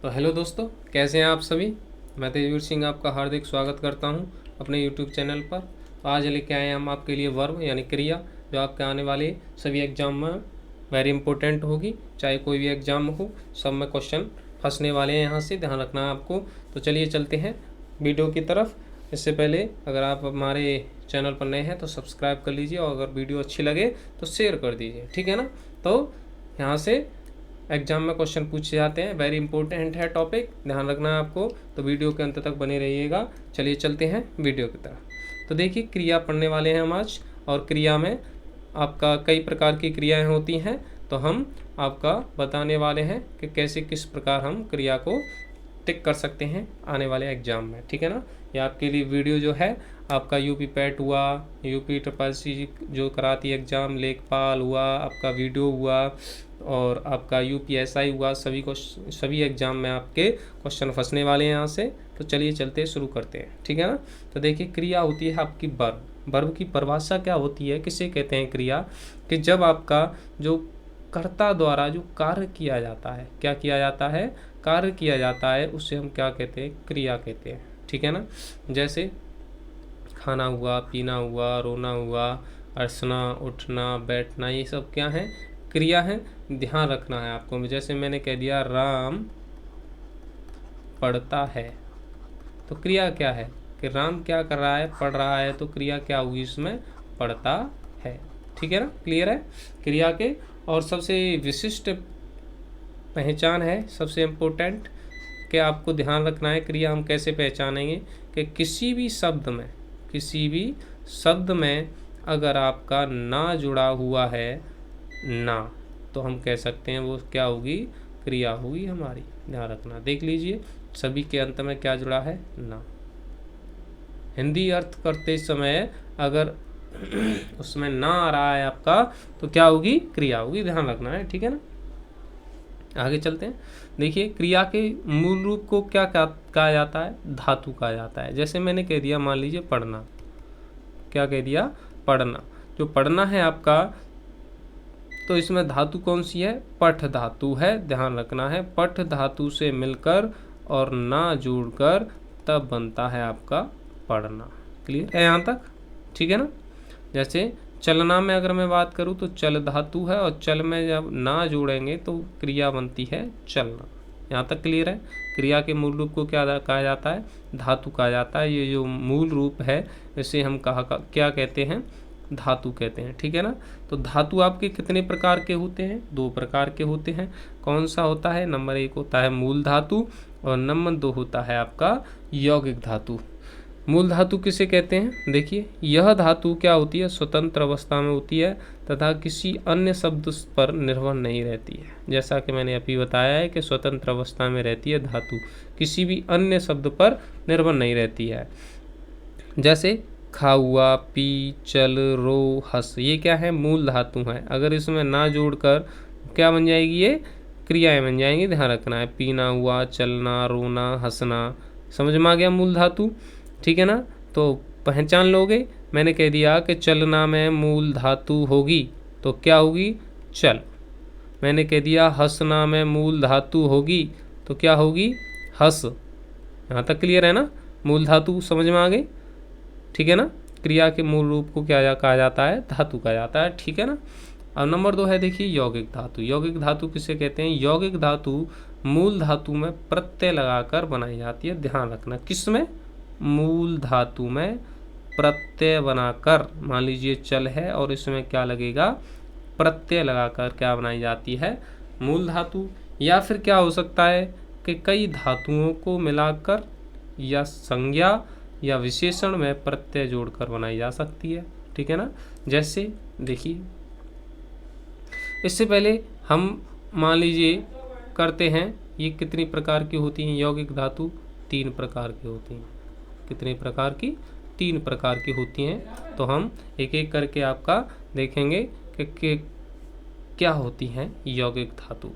तो हेलो दोस्तों, कैसे हैं आप सभी। मैं तेजवीर सिंह आपका हार्दिक स्वागत करता हूं अपने यूट्यूब चैनल पर। तो आज लेके आए हैं हम आपके लिए वर्ब यानी क्रिया, जो आपके आने वाले सभी एग्जाम में वेरी इंपॉर्टेंट होगी। चाहे कोई भी एग्जाम हो, सब में क्वेश्चन फंसने वाले हैं, यहाँ से ध्यान रखना है आपको। तो चलिए चलते हैं वीडियो की तरफ। इससे पहले अगर आप हमारे चैनल पर नए हैं तो सब्सक्राइब कर लीजिए, और अगर वीडियो अच्छी लगे तो शेयर कर दीजिए, ठीक है ना। तो यहाँ से एग्जाम में क्वेश्चन पूछे जाते हैं, वेरी इंपॉर्टेंट है टॉपिक, ध्यान रखना है आपको। तो वीडियो के अंत तक बने रहिएगा। चलिए चलते हैं वीडियो की तरफ। तो देखिए, क्रिया पढ़ने वाले हैं हम आज, और क्रिया में आपका कई प्रकार की क्रियाएं होती हैं। तो हम आपका बताने वाले हैं कि कैसे किस प्रकार हम क्रिया को टिक कर सकते हैं आने वाले एग्जाम में, ठीक है ना। ये आपके लिए वीडियो जो है आपका यूपी पैट हुआ, यूपी ट्रिपल सी जो कराती एग्ज़ाम, लेखपाल हुआ, आपका वीडियो हुआ, और आपका यूपीएसआई हुआ, सभी एग्जाम में आपके क्वेश्चन फंसने वाले हैं यहाँ से। तो चलिए चलते शुरू करते हैं, ठीक है ना। तो देखिए, क्रिया होती है आपकी वर्ब। वर्ब की परिभाषा क्या होती है, किसे कहते हैं क्रिया, कि जब आपका जो कर्ता द्वारा जो कार्य किया जाता है, क्या किया जाता है, कार्य किया जाता है, उससे हम क्या कहते हैं, क्रिया कहते हैं, ठीक है ना। जैसे खाना हुआ, पीना हुआ, रोना हुआ, हंसना, उठना, बैठना, ये सब क्या है, क्रिया है। ध्यान रखना है आपको। जैसे मैंने कह दिया राम पढ़ता है, तो क्रिया क्या है कि राम क्या कर रहा है, पढ़ रहा है, तो क्रिया क्या हुई इसमें, पढ़ता है, ठीक है ना। क्लियर है क्रिया के। और सबसे विशिष्ट पहचान है, सबसे इम्पोर्टेंट कि आपको ध्यान रखना है, क्रिया हम कैसे पहचानेंगे कि किसी भी शब्द में अगर आपका ना जुड़ा हुआ है, ना, तो हम कह सकते हैं वो क्या होगी, क्रिया होगी हमारी। ध्यान रखना, देख लीजिए सभी के अंत में क्या जुड़ा है, ना। हिंदी अर्थ करते समय अगर उसमें ना आ रहा है आपका, तो क्या होगी, क्रिया होगी। ध्यान रखना है, ठीक है ना। आगे चलते हैं। देखिए, क्रिया के मूल रूप को क्या कहा जाता है, धातु कहा जाता है। जैसे मैंने कह दिया, मान लीजिए पढ़ना, क्या कह दिया, पढ़ना। जो पढ़ना है आपका, तो इसमें धातु कौन सी है, पठ धातु है। ध्यान रखना है, पठ धातु से मिलकर और ना जोड़कर तब बनता है आपका पढ़ना। क्लियर है यहाँ तक, ठीक है ना। जैसे चलना में अगर मैं बात करूँ तो चल धातु है, और चल में जब ना जोड़ेंगे तो क्रिया बनती है चलना। यहाँ तक क्लियर है। क्रिया के मूल रूप को क्या कहा जाता है, धातु कहा जाता है। ये जो मूल रूप है इसे हम क्या कहते हैं, धातु कहते हैं, ठीक है ना। तो धातु आपके कितने प्रकार के होते हैं, 2 प्रकार के होते हैं। कौन सा होता है, नंबर 1 होता है मूल धातु, और नंबर 2 होता है आपका यौगिक धातु। मूल धातु किसे कहते हैं, देखिए यह धातु क्या होती है, स्वतंत्र अवस्था में होती है तथा किसी अन्य शब्द पर निर्भर नहीं रहती है। जैसा कि मैंने अभी बताया है कि स्वतंत्र अवस्था में रहती है धातु, किसी भी अन्य शब्द पर निर्भर नहीं रहती है। जैसे खा हुआ, पी, चल, रो, हंस, ये क्या है, मूल धातु है। अगर इसमें ना जोड़कर क्या बन जाएगी, ये क्रियाएं बन जाएंगी। ध्यान रखना है, पीना हुआ, चलना, रोना, हंसना, समझ में आ गया मूल धातु, ठीक है ना। तो पहचान लोगे, मैंने कह दिया कि चलना में मूल धातु होगी, तो क्या होगी, चल। मैंने कह दिया हंसना में मूल धातु होगी, तो क्या होगी, हंस। यहाँ तक क्लियर है ना, मूल धातु समझ में आ गई, ठीक है ना। क्रिया के मूल रूप को क्या कहा जाता है, धातु कहा जाता है, ठीक है ना। अब नंबर 2 है, देखिए यौगिक धातु। यौगिक धातु किसे कहते हैं, यौगिक धातु मूल धातु में प्रत्यय लगाकर बनाई जाती है। ध्यान रखना, किस में, मूल धातु में प्रत्यय बनाकर, मान लीजिए चल है और इसमें क्या लगेगा, प्रत्यय लगाकर क्या बनाई जाती है, मूल धातु। या फिर क्या हो सकता है कि कई धातुओं को मिलाकर या संज्ञा या विशेषण में प्रत्यय जोड़कर बनाई जा सकती है, ठीक है ना। जैसे देखिए, इससे पहले हम मान लीजिए करते हैं, ये कितनी प्रकार की होती हैं यौगिक धातु, 3 प्रकार की होती हैं। कितने प्रकार की, 3 प्रकार की होती हैं। तो हम एक एक करके आपका देखेंगे कि क्या होती हैं यौगिक धातु,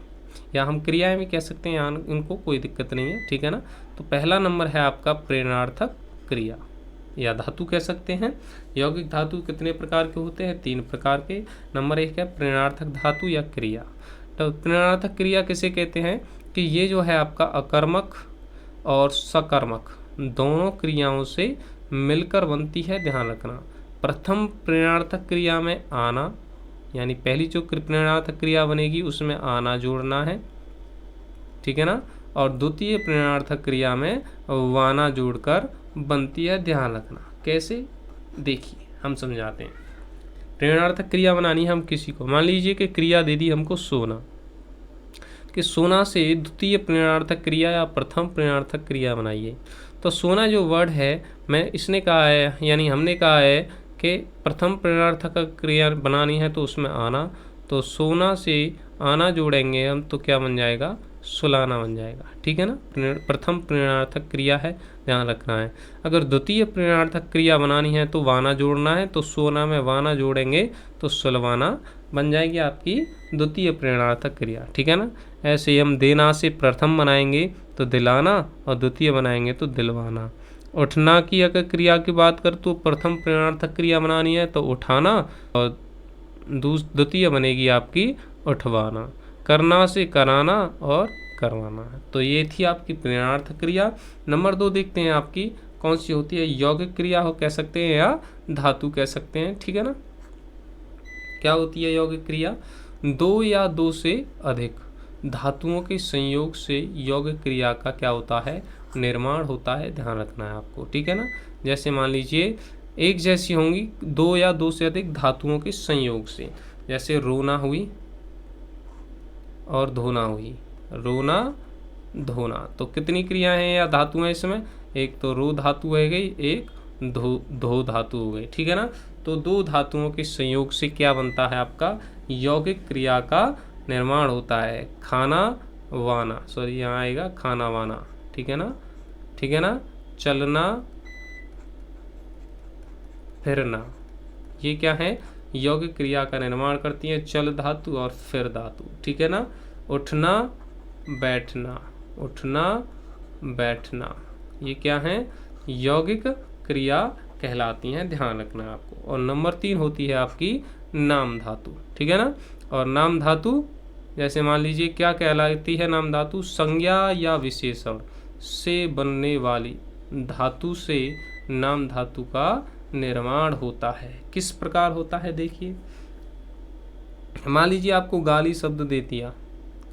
या हम क्रियाएं भी कह सकते हैं, यहाँ इनको कोई दिक्कत नहीं है, ठीक है ना। तो पहला नंबर है आपका प्रेरणार्थक क्रिया, या धातु कह सकते हैं। यौगिक धातु कितने प्रकार के होते हैं, 3 प्रकार के। नंबर 1 है प्रेरणार्थक धातु या क्रिया। तो प्रेरणार्थक क्रिया किसे कहते हैं, कि ये जो है आपका अकर्मक और सकर्मक दोनों क्रियाओं से मिलकर बनती है, ध्यान रखना। प्रथम प्रेरणार्थक क्रिया में आना, यानी पहली जो प्रेरणार्थक क्रिया बनेगी उसमें आना जोड़ना है, ठीक है ना। और द्वितीय प्रेरणार्थक क्रिया में वाना जोड़कर बनती है, ध्यान रखना। कैसे, देखिए हम समझाते हैं। प्रेरणार्थक क्रिया बनानी है हम किसी को, मान लीजिए कि क्रिया दे दी हमको सोना, कि सोना से द्वितीय प्रेरणार्थक क्रिया या प्रथम प्रेरणार्थक क्रिया बनाइए। तो सोना जो वर्ड है, मैं इसने कहा है, यानी हमने कहा है कि प्रथम प्रेरणार्थक क्रिया बनानी है तो उसमें आना, तो सोना से आना जोड़ेंगे हम तो क्या बन जाएगा, सुलाना बन जाएगा, ठीक है ना। प्रथम प्रेरणार्थक क्रिया है, ध्यान रखना है। अगर द्वितीय प्रेरणार्थक क्रिया बनानी है तो वाना जोड़ना है, तो सोना में वाना जोड़ेंगे तो सुलवाना बन जाएगी आपकी द्वितीय प्रेरणार्थक क्रिया, ठीक है ना। ऐसे ही हम देना से प्रथम बनाएंगे तो दिलाना, और द्वितीय बनाएंगे तो दिलवाना। उठना की अगर क्रिया की बात कर तो प्रथम प्रेरणार्थक क्रिया बनानी है तो उठाना, और द्वितीय बनेगी आपकी उठवाना। करना से कराना और करवाना। तो ये थी आपकी प्रेरणार्थक क्रिया। नंबर 2 देखते हैं आपकी कौन सी होती है, यौगिक क्रिया हो कह सकते हैं या धातु कह सकते हैं, ठीक है ना। क्या होती है यौगिक क्रिया, दो या दो से अधिक धातुओं के संयोग से यौगिक क्रिया का क्या होता है, निर्माण होता है, ध्यान रखना है आपको, ठीक है ना। जैसे मान लीजिए एक जैसी होंगी दो या दो से अधिक धातुओं के संयोग से, जैसे रोना हुई और धोना हुई, रोना धोना। तो कितनी क्रियाएं हैं या धातु हैं इसमें, एक तो रो धातु है गई, एक धो धातु हो गई, ठीक है ना। तो दो धातुओं के संयोग से क्या बनता है आपका, यौगिक क्रिया का निर्माण होता है। खाना वाना, सॉरी यहाँ आएगा खाना वाना, ठीक है ना, ठीक है ना। चलना फिरना, ये क्या है, यौगिक क्रिया का निर्माण करती है, चल धातु और फिर धातु, ठीक है ना। उठना बैठना, उठना बैठना, ये क्या है, यौगिक क्रिया कहलाती हैं, ध्यान रखना है आपको। और नंबर 3 होती है आपकी नाम धातु, ठीक है ना। और नाम धातु जैसे मान लीजिए क्या कहलाती है नाम धातु, संज्ञा या विशेषण से बनने वाली धातु से नाम धातु का निर्माण होता है। किस प्रकार होता है, देखिए मान लीजिए आपको गाली शब्द दे दिया,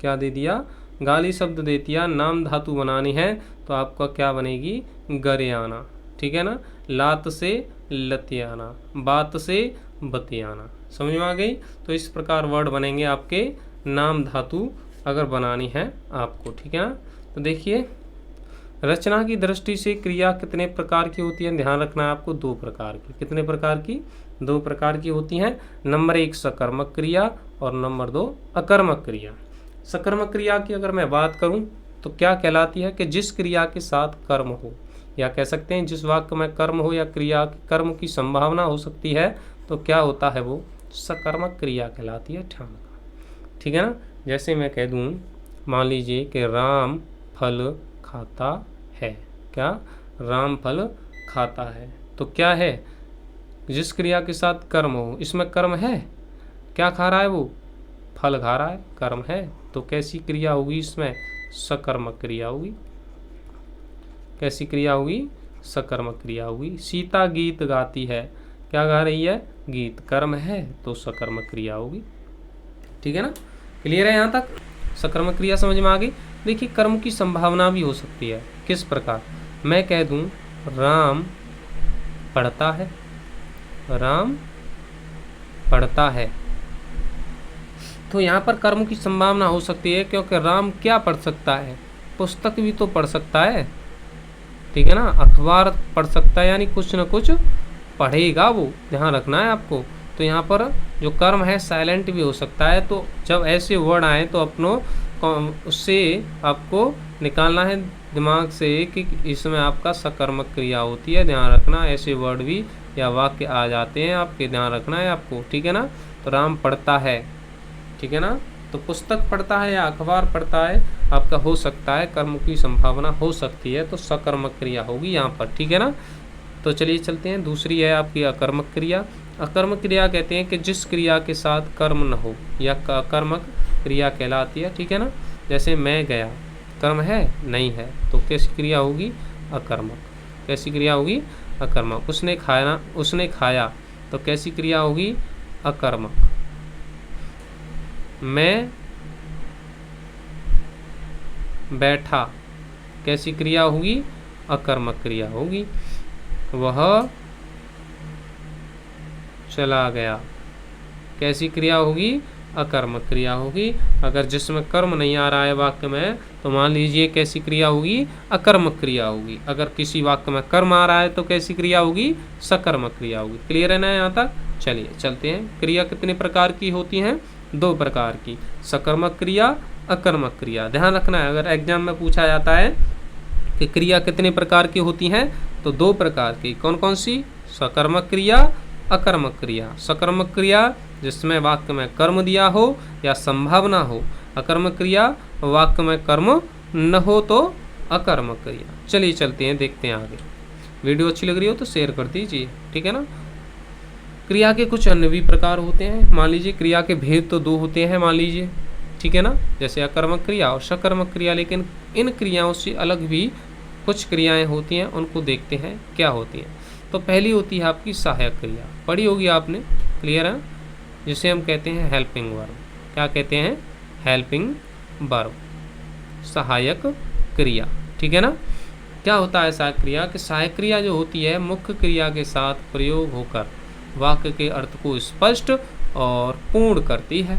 क्या दे दिया, गाली शब्द दे दिया, नाम धातु बनानी है तो आपका क्या बनेगी, गरेयाना, ठीक है ना। लात से लतियाना, बात से बतियाना, समझ में आ गई। तो इस प्रकार वर्ड बनेंगे आपके नाम धातु अगर बनानी है आपको, ठीक है ना। तो देखिए रचना की दृष्टि से क्रिया कितने प्रकार की होती है, ध्यान रखना है आपको, 2 प्रकार की। कितने प्रकार की, 2 प्रकार की होती हैं। नंबर 1 सकर्मक क्रिया और नंबर 2 अकर्मक क्रिया। सकर्मक क्रिया की अगर मैं बात करूं तो क्या कहलाती है कि जिस क्रिया के साथ कर्म हो, या कह सकते हैं जिस वाक्य में कर्म हो या क्रिया कर्म की संभावना हो सकती है, तो क्या होता है वो सकर्मक क्रिया कहलाती है, ध्यान रखना, ठीक है ना। जैसे मैं कह दूं, मान लीजिए कि राम फल खाता है, क्या, राम फल खाता है, तो क्या है, जिस क्रिया के साथ कर्म हो, इसमें कर्म है, क्या खा रहा है वो, फल खा रहा है, कर्म है, तो कैसी क्रिया होगी इसमें, सकर्मक क्रिया होगी। कैसी क्रिया होगी, सकर्मक क्रिया होगी। सीता गीत गाती है, क्या गा रही है, गीत, कर्म है तो सकर्मक क्रिया होगी, ठीक है ना। क्लियर है यहाँ तक, सकर्मक क्रिया समझ में आ गई। देखिए कर्म की संभावना भी हो सकती है, किस प्रकार, मैं कह दूं राम पढ़ता है, राम पढ़ता है, तो यहाँ पर कर्म की संभावना हो सकती है, क्योंकि राम क्या पढ़ सकता है, पुस्तक भी तो पढ़ सकता है, ठीक है ना, अखबार पढ़ सकता है, यानी कुछ न कुछ पढ़ेगा वो, ध्यान रखना है आपको। तो यहाँ पर जो कर्म है साइलेंट भी हो सकता है, तो जब ऐसे वर्ड आए तो अपनों उससे आपको निकालना है दिमाग से कि इसमें आपका सकर्मक क्रिया होती है, ध्यान रखना। ऐसे वर्ड भी या वाक्य आ जाते हैं आपके, ध्यान रखना है आपको, ठीक है ना। तो राम पढ़ता है, ठीक है ना, तो पुस्तक पढ़ता है या अखबार पढ़ता है, आपका हो सकता है, कर्म की संभावना हो सकती है, तो सकर्मक क्रिया होगी यहाँ पर, ठीक है ना। तो चलिए चलते हैं, दूसरी है आपकी अकर्मक क्रिया। अकर्मक क्रिया कहते हैं कि जिस क्रिया के साथ कर्म न हो, या अकर्मक क्रिया कहलाती है, ठीक है ना। जैसे मैं गया, कर्म है नहीं है, तो कैसी क्रिया होगी? अकर्मक। कैसी क्रिया होगी? अकर्मक। उसने खाया तो कैसी क्रिया होगी? अकर्मक। मैं बैठा कैसी क्रिया होगी? अकर्मक क्रिया होगी। वह चला गया कैसी क्रिया होगी? अकर्मक क्रिया होगी। अगर जिसमें कर्म नहीं आ रहा है वाक्य में, तो मान लीजिए कैसी क्रिया होगी? अकर्मक क्रिया होगी। अगर किसी वाक्य में कर्म आ रहा है तो कैसी क्रिया होगी? सकर्मक क्रिया होगी। क्लियर है ना यहाँ तक? चलिए चलते हैं। क्रिया कितने प्रकार की होती हैं? 2 प्रकार की, सकर्मक क्रिया, अकर्मक क्रिया। ध्यान रखना है, अगर एग्जाम में पूछा जाता है कि क्रिया कितने प्रकार की होती हैं, तो 2 प्रकार की। कौन कौन सी? सकर्मक क्रिया, अकर्मक क्रिया। सकर्मक क्रिया जिसमें वाक्य में कर्म दिया हो या संभावना हो। अकर्मक क्रिया वाक्य में कर्म न हो तो अकर्मक क्रिया। चलिए चलते हैं, देखते हैं आगे। वीडियो अच्छी लग रही हो तो शेयर कर दीजिए, ठीक है ना। क्रिया के कुछ अन्य भी प्रकार होते हैं। मान लीजिए क्रिया के भेद तो 2 होते हैं, मान लीजिए, ठीक है ना, जैसे अकर्मक क्रिया और सकर्मक क्रिया। लेकिन इन क्रियाओं से अलग भी कुछ क्रियाएं होती हैं, उनको देखते हैं क्या होती हैं। तो पहली होती है आपकी सहायक क्रिया, पढ़ी होगी आपने, क्लियर है, जिसे हम कहते हैं हेल्पिंग वर्ब। क्या कहते हैं? हेल्पिंग वर्ब, सहायक क्रिया, ठीक है ना। क्या होता है सहायक क्रिया? कि सहायक क्रिया जो होती है मुख्य क्रिया के साथ प्रयोग होकर वाक्य के अर्थ को स्पष्ट और पूर्ण करती है।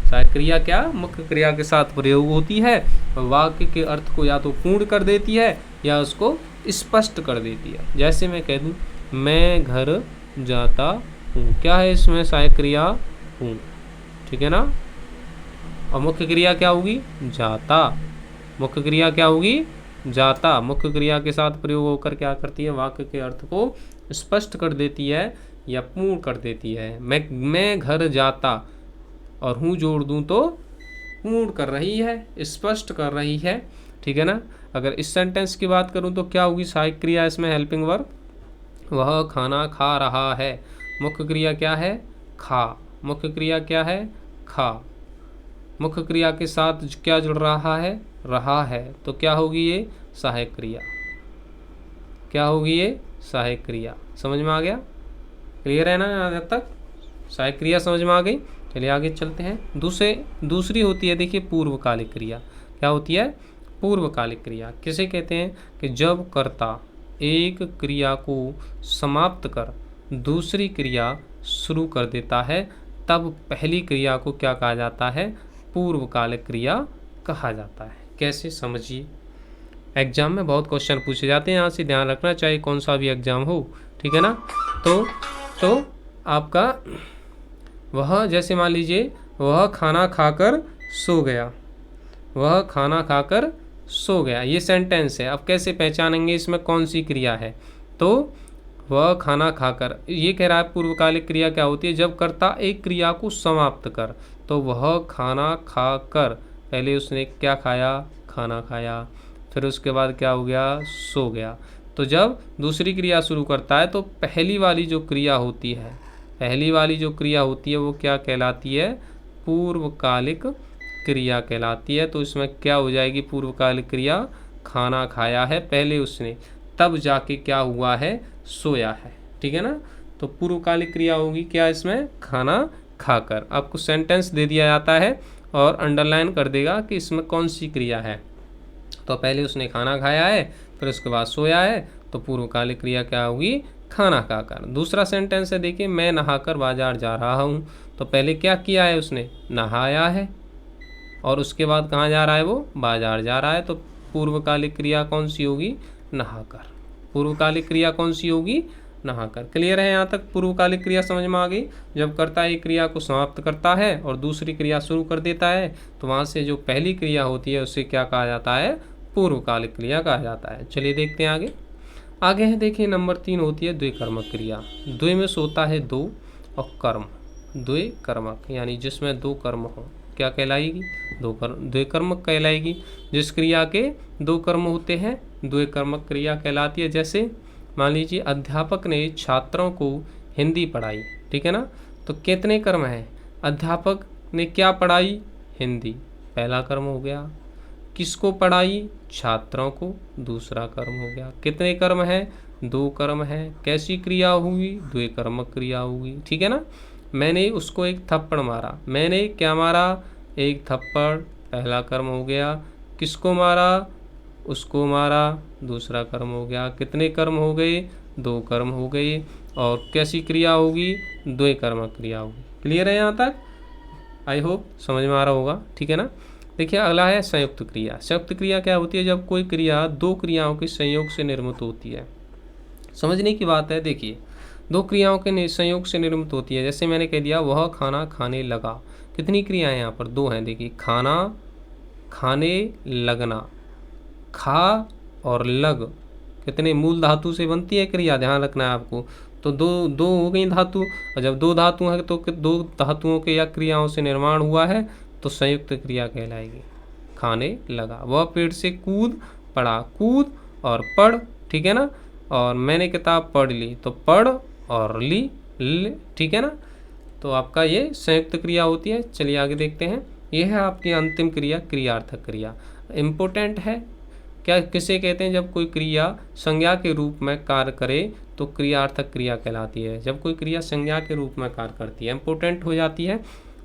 सहायक क्रिया क्या? मुख्य क्रिया के साथ प्रयोग होती है, वाक्य के अर्थ को या तो पूर्ण कर देती है या उसको स्पष्ट कर देती है। जैसे मैं कह दूं, मैं घर जाता हूँ, क्या है इसमें? सहायक क्रिया हूँ, ठीक है ना। और मुख्य क्रिया क्या होगी? जाता। मुख्य क्रिया क्या होगी? जाता। मुख्य क्रिया के साथ प्रयोग होकर क्या करती है? वाक्य के अर्थ को स्पष्ट कर देती है या पूर्ण कर देती है। मैं घर जाता और हूँ जोड़ दूँ तो पूर्ण कर रही है, स्पष्ट कर रही है, ठीक है ना। अगर इस सेंटेंस की बात करूँ तो क्या होगी सहायक क्रिया इसमें? Helping verb. वह खाना खा रहा है, मुख्य क्रिया क्या है? खा। मुख्य क्रिया क्या है? खा। मुख्य क्रिया के साथ क्या जुड़ रहा है? रहा है। तो क्या होगी ये? सहायक क्रिया। क्या होगी ये? सहायक क्रिया। समझ में आ गया? क्लियर है ना यहाँ तक? सहायक क्रिया समझ में आ गई। चलिए आगे चलते हैं। दूसरी होती है, देखिए, पूर्वकालिक क्रिया। क्या होती है? पूर्वकालिक क्रिया किसे कहते हैं? कि जब कर्ता एक क्रिया को समाप्त कर दूसरी क्रिया शुरू कर देता है, तब पहली क्रिया को क्या कहा जाता है? पूर्वकालिक क्रिया कहा जाता है। कैसे? समझिए, एग्जाम में बहुत क्वेश्चन पूछे जाते हैं, यहाँ से ध्यान रखना, चाहे कौन सा भी एग्जाम हो, ठीक है ना। तो आपका वह, जैसे मान लीजिए, वह खाना खाकर सो गया, वह खाना खाकर सो गया, ये सेंटेंस है। अब कैसे पहचानेंगे इसमें कौन सी क्रिया है? तो वह खाना खाकर, ये कह रहा है पूर्वकालिक क्रिया क्या होती है? जब कर्ता एक क्रिया को समाप्त कर, तो वह खाना खाकर, पहले उसने क्या खाया? खाना खाया, फिर उसके बाद क्या हो गया? सो गया। तो जब दूसरी क्रिया शुरू करता है तो पहली वाली जो क्रिया होती है वो क्या कहलाती है? पूर्वकालिक क्रिया कहलाती है। तो इसमें क्या हो जाएगी? पूर्वकालिक क्रिया, खाना खाया है पहले उसने, तब जाके क्या हुआ है? सोया है, ठीक है ना। तो पूर्वकालिक क्रिया होगी क्या इसमें? खाना खाकर। आपको सेंटेंस दे दिया जाता है और अंडरलाइन कर देगा कि इसमें कौन सी क्रिया है। तो पहले उसने खाना खाया है, फिर उसके बाद सोया है, तो पूर्वकालिक क्रिया क्या होगी? खाना खाकर। दूसरा सेंटेंस है, देखिए, मैं नहाकर बाजार जा रहा हूँ। तो पहले क्या किया है उसने? नहाया है, और उसके बाद कहाँ जा रहा है? वो बाजार जा रहा है। तो पूर्वकालिक क्रिया कौन सी होगी? नहाकर। पूर्वकालिक क्रिया कौन सी होगी? नहाकर। क्लियर है यहाँ तक? पूर्वकालिक क्रिया समझ में आ गई। जब कर्ता एक क्रिया को समाप्त करता है और दूसरी क्रिया शुरू कर देता है, तो वहाँ से जो पहली क्रिया होती है उसे क्या कहा जाता है? पूर्वकालिक क्रिया कहा जाता है। चलिए देखते हैं आगे है, देखिए, नंबर 3 होती है द्विकर्मक क्रिया। द्वि में होता है 2 और कर्म, द्विकर्मक यानी जिसमें 2 कर्म हो, क्या कहलाएगी? द्विकर्मक कहलाएगी। जिस क्रिया के 2 कर्म होते हैं द्विकर्मक क्रिया कहलाती है। जैसे मान लीजिए अध्यापक ने छात्रों को हिंदी पढ़ाई, ठीक है ना। तो कितने कर्म हैं? अध्यापक ने क्या पढ़ाई? हिंदी, पहला कर्म हो गया। किसको पढ़ाई, छात्रों को, दूसरा कर्म हो गया। कितने कर्म हैं, 2 कर्म हैं। कैसी क्रिया हुई, द्विकर्मक क्रिया हुई, ठीक है ना। मैंने उसको एक थप्पड़ मारा, मैंने क्या मारा, एक थप्पड़, पहला कर्म हो गया। किसको मारा, उसको मारा, दूसरा कर्म हो गया। कितने कर्म हो गए, 2 कर्म हो गए। और कैसी क्रिया होगी, द्विकर्मक क्रिया होगी। क्लियर है यहाँ तक, आई होप समझ में आ रहा होगा, ठीक है ना। देखिए अगला है संयुक्त क्रिया। संयुक्त क्रिया क्या होती है, जब कोई क्रिया 2 क्रियाओं के संयोग से निर्मित होती है। समझने की बात है, देखिए 2 क्रियाओं के संयोग से निर्मित होती है। जैसे मैंने कह दिया वह खाना खाने लगा, कितनी क्रियाएं यहाँ पर, 2 हैं। देखिए खाना, खाने, लगना। खा और लग कितने मूल धातु से बनती है क्रिया, ध्यान रखना है आपको। तो दो हो गई धातु, और जब 2 धातु है तो 2 धातुओं के या क्रियाओं से निर्माण हुआ है तो संयुक्त क्रिया कहलाएगी। खाने लगा, वह पेड़ से कूद पड़ा, कूद और पढ़, ठीक है ना। और मैंने किताब पढ़ ली, तो पढ़ और ली, ठीक है ना। तो आपका ये संयुक्त क्रिया होती है। चलिए आगे देखते हैं। यह है आपकी अंतिम क्रिया, क्रियार्थक क्रिया। इम्पोर्टेंट है, क्या किसे कहते हैं, जब कोई क्रिया संज्ञा के रूप में कार्य करे तो क्रियार्थक क्रिया कहलाती है। जब कोई क्रिया संज्ञा के रूप में कार्य करती है, इम्पोर्टेंट हो जाती है।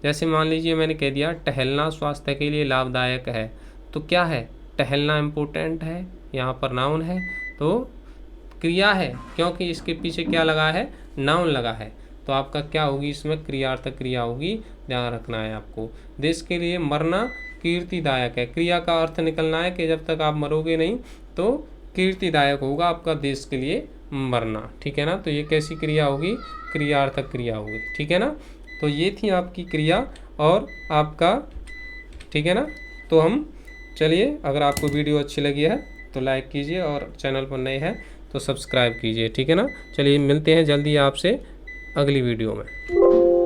जैसे मान लीजिए मैंने कह दिया टहलना स्वास्थ्य के लिए लाभदायक है, तो क्या है, टहलना इम्पोर्टेंट है, यहाँ पर नाउन है तो क्रिया है, क्योंकि इसके पीछे क्या लगा है, नाउन लगा है। तो आपका क्या होगी, इसमें क्रियार्थक क्रिया होगी, ध्यान रखना है आपको। देश के लिए मरना कीर्तिदायक है, क्रिया का अर्थ निकलना है कि जब तक आप मरोगे नहीं तो कीर्तिदायक होगा आपका देश के लिए मरना, ठीक है ना। तो ये कैसी क्रिया होगी, क्रियार्थक क्रिया होगी, ठीक है ना। तो ये थी आपकी क्रिया और आपका, ठीक है ना। तो हम चलिए, अगर आपको वीडियो अच्छी लगी है तो लाइक कीजिए और चैनल पर नए हैं तो सब्सक्राइब कीजिए, ठीक है ना। चलिए मिलते हैं जल्दी आपसे अगली वीडियो में।